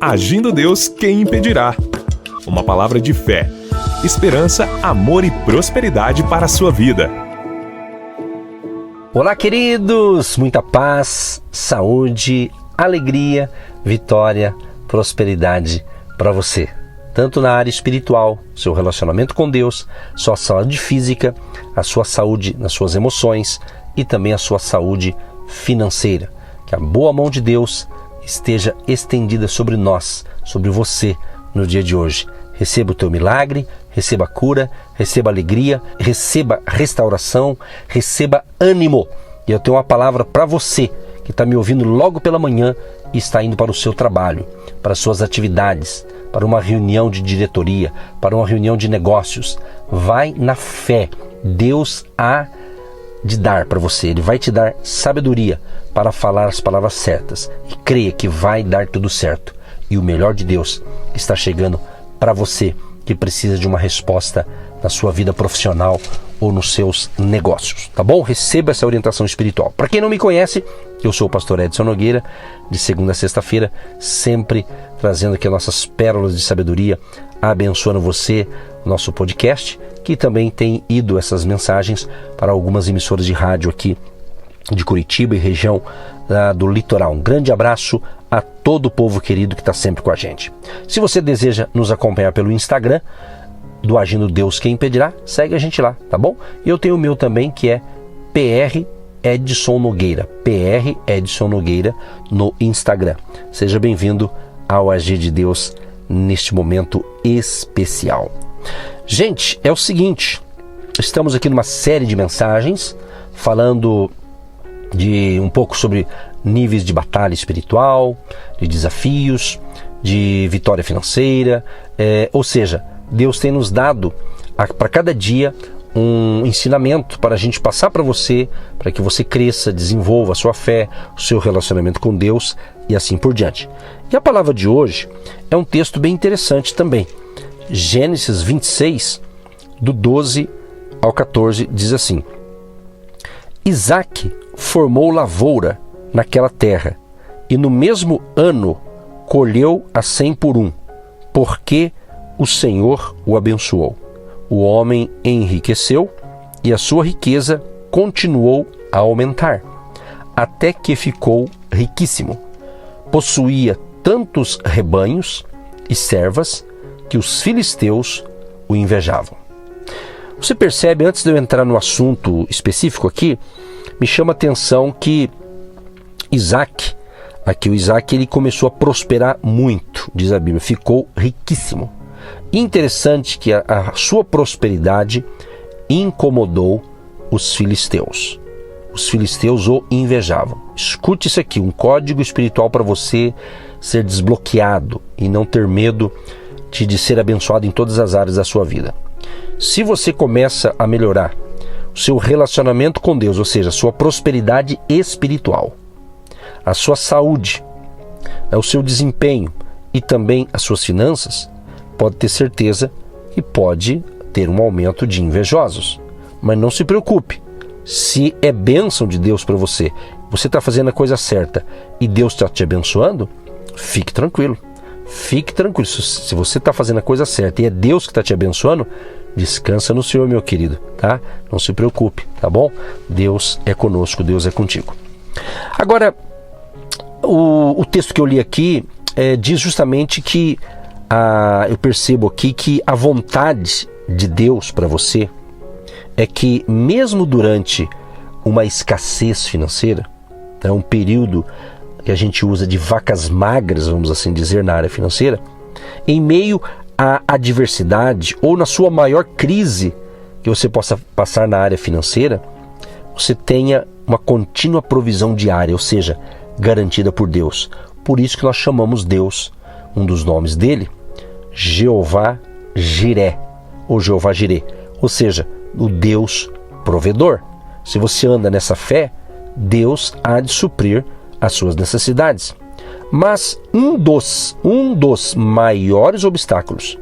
Agindo Deus, quem impedirá? Uma palavra de fé, esperança, amor e prosperidade para a sua vida. Olá, queridos! Muita paz, saúde, alegria, vitória, prosperidade para você. Tanto na área espiritual, seu relacionamento com Deus, sua saúde física, a sua saúde nas suas emoções e também a sua saúde financeira. Que a boa mão de Deus esteja estendida sobre nós, sobre você no dia de hoje. Receba o teu milagre, receba a cura, receba a alegria, receba restauração, receba ânimo. E eu tenho uma palavra para você que está me ouvindo logo pela manhã e está indo para o seu trabalho, para as suas atividades, para uma reunião de diretoria, para uma reunião de negócios. Vai na fé. Deus há de dar para você. Ele vai te dar sabedoria para falar as palavras certas. E creia que vai dar tudo certo. E o melhor de Deus está chegando para você que precisa de uma resposta na sua vida profissional ou nos seus negócios, tá bom? Receba essa orientação espiritual. Para quem não me conhece, eu sou o pastor Edson Nogueira, de segunda a sexta-feira, sempre trazendo aqui as nossas pérolas de sabedoria, abençoando você, nosso podcast, que também tem ido essas mensagens para algumas emissoras de rádio aqui de Curitiba e região do litoral. Um grande abraço a todo o povo querido que está sempre com a gente. Se você deseja nos acompanhar pelo Instagram, do Agindo Deus Quem Impedirá, segue a gente lá, tá bom? E eu tenho o meu também, que é PR Edson Nogueira, PR Edson Nogueira no Instagram. Seja bem-vindo ao Agir de Deus neste momento especial. Gente, é o seguinte, estamos aqui numa série de mensagens falando de um pouco sobre níveis de batalha espiritual, de desafios, de vitória financeira, ou seja, Deus tem nos dado para cada dia um ensinamento para a gente passar para você, para que você cresça, desenvolva a sua fé, o seu relacionamento com Deus e assim por diante. E a palavra de hoje é um texto bem interessante também. Gênesis 26, do 12 ao 14, diz assim: Isaque formou lavoura naquela terra, e no mesmo ano colheu a 100 por um, porque o Senhor o abençoou. O homem enriqueceu e a sua riqueza continuou a aumentar, até que ficou riquíssimo. Possuía tantos rebanhos e servas que os filisteus o invejavam. Você percebe, antes de eu entrar no assunto específico aqui, me chama a atenção que o Isaque ele começou a prosperar muito, diz a Bíblia, ficou riquíssimo. Interessante que a sua prosperidade incomodou os filisteus. Os filisteus o invejavam. Escute isso aqui, um código espiritual para você ser desbloqueado e não ter medo de ser abençoado em todas as áreas da sua vida. Se você começa a melhorar o seu relacionamento com Deus, ou seja, a sua prosperidade espiritual, a sua saúde, o seu desempenho e também as suas finanças, pode ter certeza que pode ter um aumento de invejosos. Mas não se preocupe, se é bênção de Deus para você, você está fazendo a coisa certa e Deus está te abençoando, fique tranquilo. Fique tranquilo, se você está fazendo a coisa certa e é Deus que está te abençoando, descansa no Senhor, meu querido, tá? Não se preocupe, tá bom? Deus é conosco, Deus é contigo. Agora, o texto que eu li aqui diz justamente que eu percebo aqui que a vontade de Deus para você é que mesmo durante uma escassez financeira, um período que a gente usa de vacas magras, vamos assim dizer, na área financeira, em meio à adversidade ou na sua maior crise que você possa passar na área financeira, você tenha uma contínua provisão diária, ou seja, garantida por Deus. Por isso que nós chamamos Deus, um dos nomes dele, Jeová Jiré, ou Jeová Jiré, ou seja, o Deus provedor. Se você anda nessa fé, Deus há de suprir as suas necessidades. Mas um dos maiores obstáculos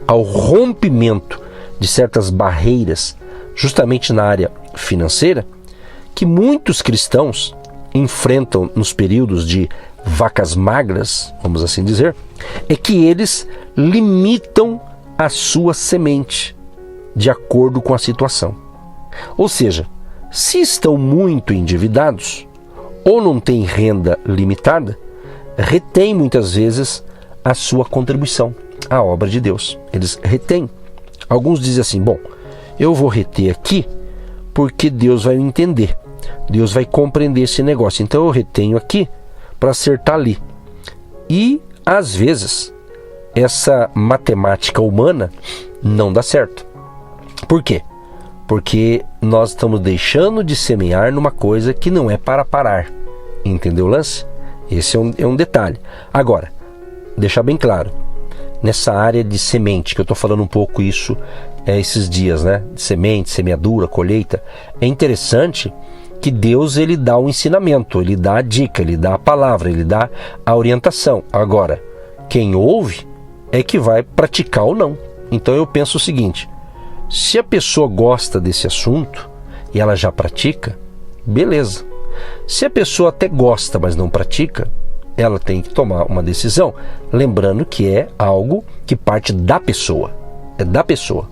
ao rompimento de certas barreiras, justamente na área financeira, que muitos cristãos enfrentam nos períodos de vacas magras, vamos assim dizer, é que eles limitam a sua semente de acordo com a situação. Ou seja, se estão muito endividados ou não têm renda limitada, retém muitas vezes a sua contribuição à obra de Deus. Eles retêm. Alguns dizem assim, bom, eu vou reter aqui porque Deus vai me entender. Deus vai compreender esse negócio. Então eu retenho aqui para acertar ali. E, às vezes, essa matemática humana não dá certo. Por quê? Porque nós estamos deixando de semear numa coisa que não é para parar. Entendeu o lance? Esse é um detalhe. Agora, deixar bem claro, nessa área de semente, que eu estou falando um pouco isso esses dias, né? De semente, semeadura, colheita. É interessante que Deus, ele dá o ensinamento, ele dá a dica, ele dá a palavra, ele dá a orientação. Agora, quem ouve é que vai praticar ou não. Então eu penso o seguinte, se a pessoa gosta desse assunto e ela já pratica, beleza. Se a pessoa até gosta, mas não pratica, ela tem que tomar uma decisão, lembrando que é algo que parte da pessoa, é da pessoa.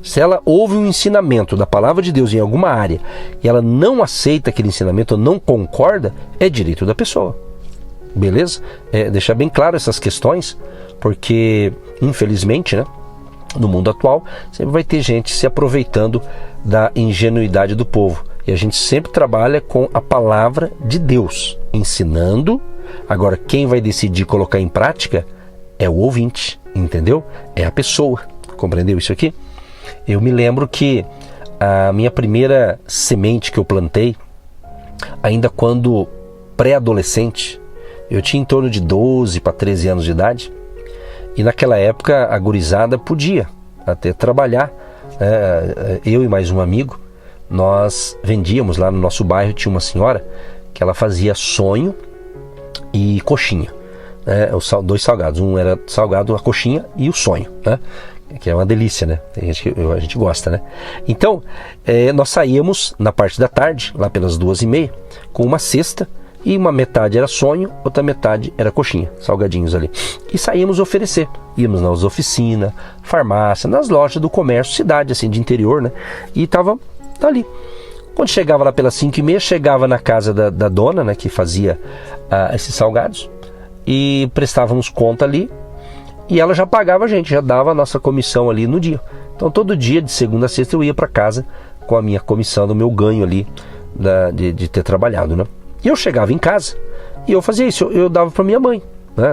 Se ela ouve um ensinamento da palavra de Deus em alguma área e ela não aceita aquele ensinamento, ou não concorda, é direito da pessoa. Beleza? Deixar bem claro essas questões, porque, infelizmente, né, no mundo atual, sempre vai ter gente se aproveitando da ingenuidade do povo. E a gente sempre trabalha com a palavra de Deus, ensinando. Agora, quem vai decidir colocar em prática é o ouvinte, entendeu? É a pessoa. Compreendeu isso aqui? Eu me lembro que a minha primeira semente que eu plantei, ainda quando pré-adolescente, eu tinha em torno de 12 para 13 anos de idade, e naquela época a gurizada podia até trabalhar, eu e mais um amigo, nós vendíamos lá no nosso bairro, tinha uma senhora que ela fazia sonho e coxinha, dois salgados, um era salgado, a coxinha e o sonho, né? Que é uma delícia, né? A gente gosta, né? Então, nós saíamos na parte da tarde, lá pelas 2h30, com uma cesta, e uma metade era sonho, outra metade era coxinha, salgadinhos ali. E saíamos oferecer. Íamos nas oficinas, farmácia, nas lojas do comércio, cidade assim de interior, né? E estava ali. Quando chegava lá pelas 5h30, chegava na casa da dona, né? Que fazia esses salgados, e prestávamos conta ali. E ela já pagava a gente, já dava a nossa comissão ali no dia. Então todo dia, de segunda a sexta, eu ia para casa com a minha comissão, do meu ganho ali de ter trabalhado, né? E eu chegava em casa e eu fazia isso, eu dava para minha mãe, né?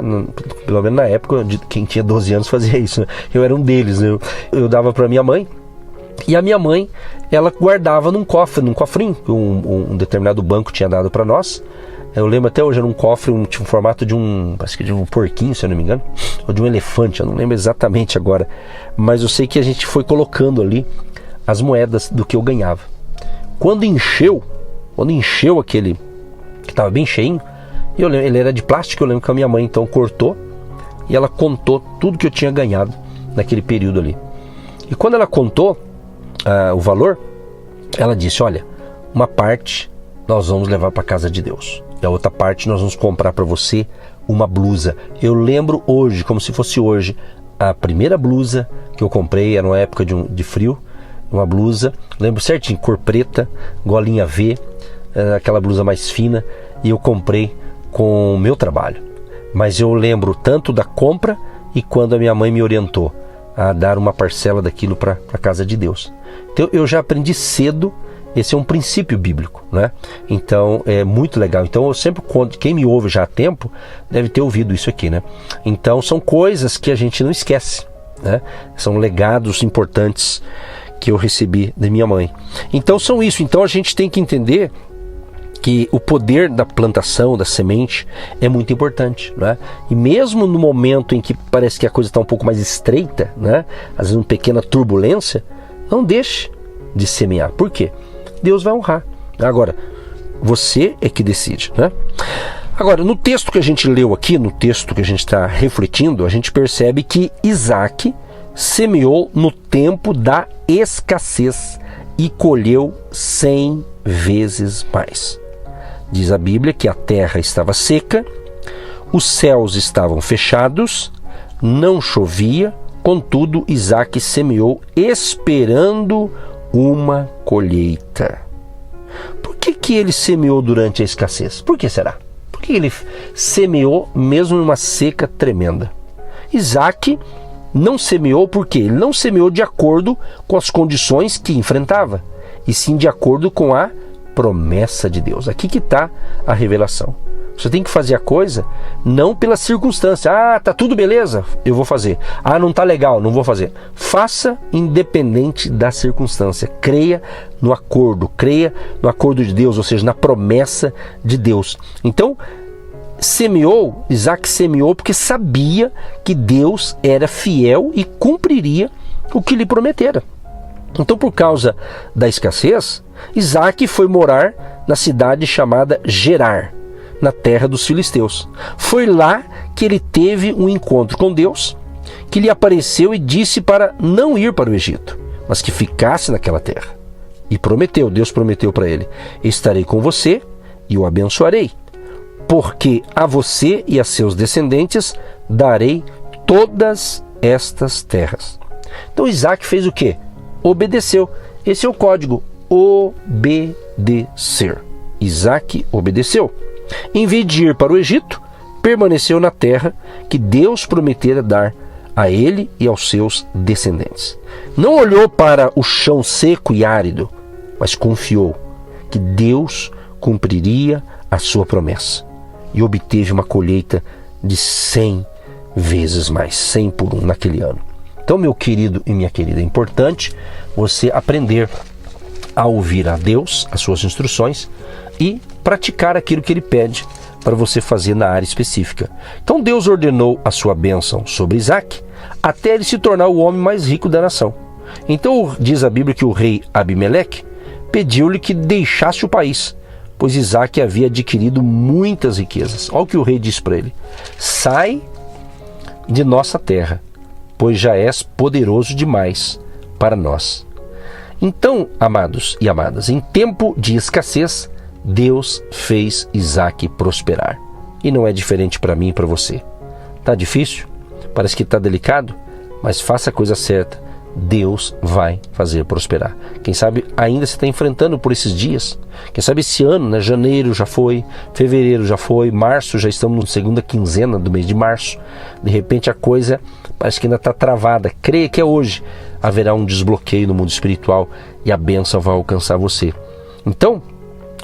Pelo menos na época, quem tinha 12 anos fazia isso, né? Eu era um deles, né? Eu dava para minha mãe, e a minha mãe, ela guardava num cofrinho que um determinado banco tinha dado para nós. Eu lembro até hoje, era um cofre, tinha um formato parece que de um porquinho, se eu não me engano, ou de um elefante, eu não lembro exatamente agora, mas eu sei que a gente foi colocando ali as moedas do que eu ganhava. Quando encheu aquele, que estava bem cheinho, ele era de plástico, eu lembro que a minha mãe então cortou, e ela contou tudo que eu tinha ganhado naquele período ali. E quando ela contou o valor, ela disse, olha, uma parte nós vamos levar para a casa de Deus, e a outra parte nós vamos comprar para você uma blusa. Eu lembro hoje, como se fosse hoje, a primeira blusa que eu comprei, era uma época de frio, uma blusa, lembro certinho, cor preta, golinha V, aquela blusa mais fina, e eu comprei com o meu trabalho. Mas eu lembro tanto da compra e quando a minha mãe me orientou a dar uma parcela daquilo para a casa de Deus. Então eu já aprendi cedo. Esse é um princípio bíblico, né? Então é muito legal. Então eu sempre conto, quem me ouve já há tempo deve ter ouvido isso aqui, né? Então são coisas que a gente não esquece, né? São legados importantes que eu recebi da minha mãe. Então são isso. Então a gente tem que entender que o poder da plantação, da semente, é muito importante, né? E mesmo no momento em que parece que a coisa está um pouco mais estreita, né? Às vezes uma pequena turbulência, não deixe de semear. Por quê? Deus vai honrar. Agora, você é que decide, né? Agora, no texto que a gente leu aqui, no texto que a gente está refletindo, a gente percebe que Isaac semeou no tempo da escassez e colheu 100 vezes mais. Diz a Bíblia que a terra estava seca Os céus estavam fechados, não chovia, contudo Isaque semeou esperando uma colheita. Por que ele semeou durante a escassez? Por que será? Por que ele semeou mesmo numa seca tremenda? Isaque não semeou porque ele não semeou de acordo com as condições que enfrentava, e sim de acordo com a promessa de Deus. Aqui que está a revelação. Você tem que fazer a coisa não pela circunstância. Ah, tá tudo beleza, eu vou fazer. Ah, não tá legal, não vou fazer. Faça independente da circunstância. Creia no acordo de Deus, ou seja, na promessa de Deus. Então, Isaac semeou porque sabia que Deus era fiel e cumpriria o que lhe prometera. Então, por causa da escassez, Isaac foi morar na cidade chamada Gerar, na terra dos filisteus. Foi lá que ele teve um encontro com Deus, que lhe apareceu e disse para não ir para o Egito, mas que ficasse naquela terra. E Deus prometeu para ele: estarei com você e o abençoarei, porque a você e a seus descendentes darei todas estas terras. Então Isaac fez o quê? Obedeceu. Esse é o código: obedecer. Isaac obedeceu. Em vez de ir para o Egito, permaneceu na terra que Deus prometera dar a ele e aos seus descendentes. Não olhou para o chão seco e árido, mas confiou que Deus cumpriria a sua promessa e obteve uma colheita de 100 vezes mais, 100 por 1 naquele ano. Então, meu querido e minha querida, é importante você aprender a ouvir a Deus, as suas instruções, e praticar aquilo que Ele pede para você fazer na área específica. Então Deus ordenou a sua bênção sobre Isaac até ele se tornar o homem mais rico da nação. Então diz a Bíblia que o rei Abimeleque pediu-lhe que deixasse o país, pois Isaac havia adquirido muitas riquezas. Olha o que o rei disse para ele: sai de nossa terra, pois já és poderoso demais para nós. Então, amados e amadas, em tempo de escassez, Deus fez Isaac prosperar. E não é diferente para mim e para você. Está difícil? Parece que está delicado? Mas faça a coisa certa. Deus vai fazer prosperar. Quem sabe ainda você está enfrentando por esses dias. Quem sabe esse ano, né? Janeiro já foi, fevereiro já foi, março, já estamos na segunda quinzena do mês de março. De repente a coisa parece que ainda está travada. Creia que é hoje. Haverá um desbloqueio no mundo espiritual e a bênção vai alcançar você. Então,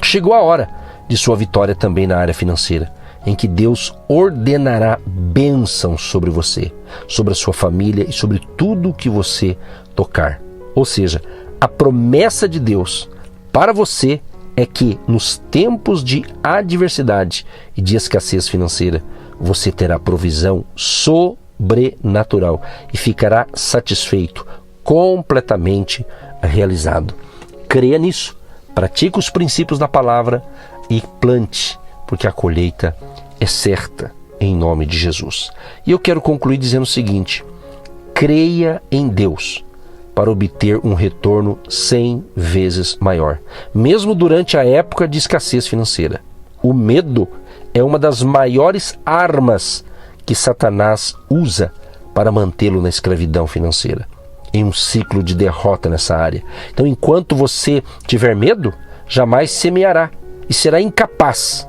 chegou a hora de sua vitória também na área financeira, em que Deus ordenará bênção sobre você, sobre a sua família e sobre tudo que você tocar. Ou seja, a promessa de Deus para você é que nos tempos de adversidade e de escassez financeira, você terá provisão sobrenatural e ficará satisfeito, completamente realizado. Creia nisso. Pratique os princípios da palavra e plante, porque a colheita é certa, em nome de Jesus. E eu quero concluir dizendo o seguinte: creia em Deus para obter um retorno 100 vezes maior, mesmo durante a época de escassez financeira. O medo é uma das maiores armas que Satanás usa para mantê-lo na escravidão financeira, em um ciclo de derrota nessa área. Então, enquanto você tiver medo, jamais semeará e será incapaz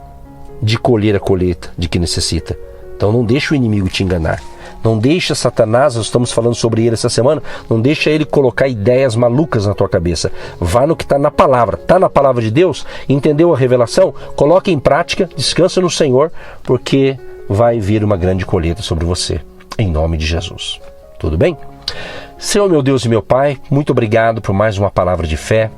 de colher a colheita de que necessita. Então, não deixe o inimigo te enganar. Não deixe Satanás, nós estamos falando sobre ele essa semana, não deixe ele colocar ideias malucas na tua cabeça. Vá no que está na palavra. Está na palavra de Deus? Entendeu a revelação? Coloque em prática, descansa no Senhor, porque vai vir uma grande colheita sobre você, em nome de Jesus. Tudo bem? Senhor, meu Deus e meu Pai, muito obrigado por mais uma palavra de fé,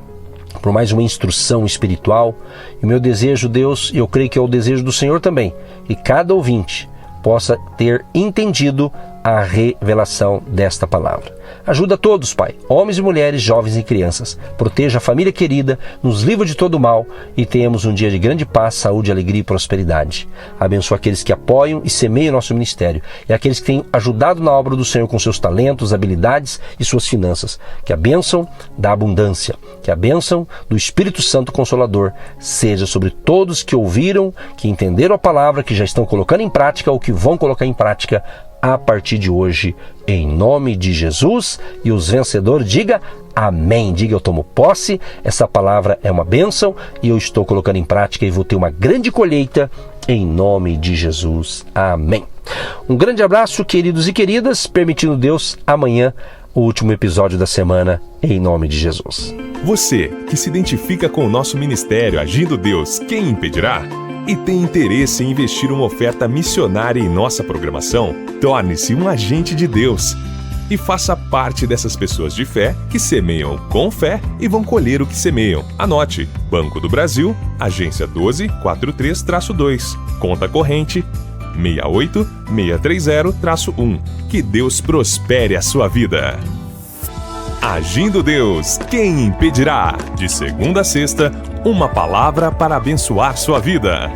por mais uma instrução espiritual. E o meu desejo, Deus, e eu creio que é o desejo do Senhor também, que cada ouvinte possa ter entendido a revelação desta palavra. Ajuda todos, Pai, homens e mulheres, jovens e crianças. Proteja a família querida, nos livra de todo mal e tenhamos um dia de grande paz, saúde, alegria e prosperidade. Abençoa aqueles que apoiam e semeiam nosso ministério e aqueles que têm ajudado na obra do Senhor com seus talentos, habilidades e suas finanças. Que a bênção da abundância, que a bênção do Espírito Santo Consolador seja sobre todos que ouviram, que entenderam a palavra, que já estão colocando em prática ou que vão colocar em prática a partir de hoje, em nome de Jesus. E os vencedores, diga amém. Diga, eu tomo posse, essa palavra é uma bênção e eu estou colocando em prática e vou ter uma grande colheita em nome de Jesus. Amém. Um grande abraço, queridos e queridas, permitindo Deus, amanhã o último episódio da semana, em nome de Jesus. Você que se identifica com o nosso ministério Agindo Deus, quem impedirá? E tem interesse em investir uma oferta missionária em nossa programação? Torne-se um agente de Deus e faça parte dessas pessoas de fé que semeiam com fé e vão colher o que semeiam. Anote: Banco do Brasil, agência 1243-2, conta corrente 68630-1. Que Deus prospere a sua vida. Agindo Deus, quem impedirá? De segunda a sexta, uma palavra para abençoar sua vida.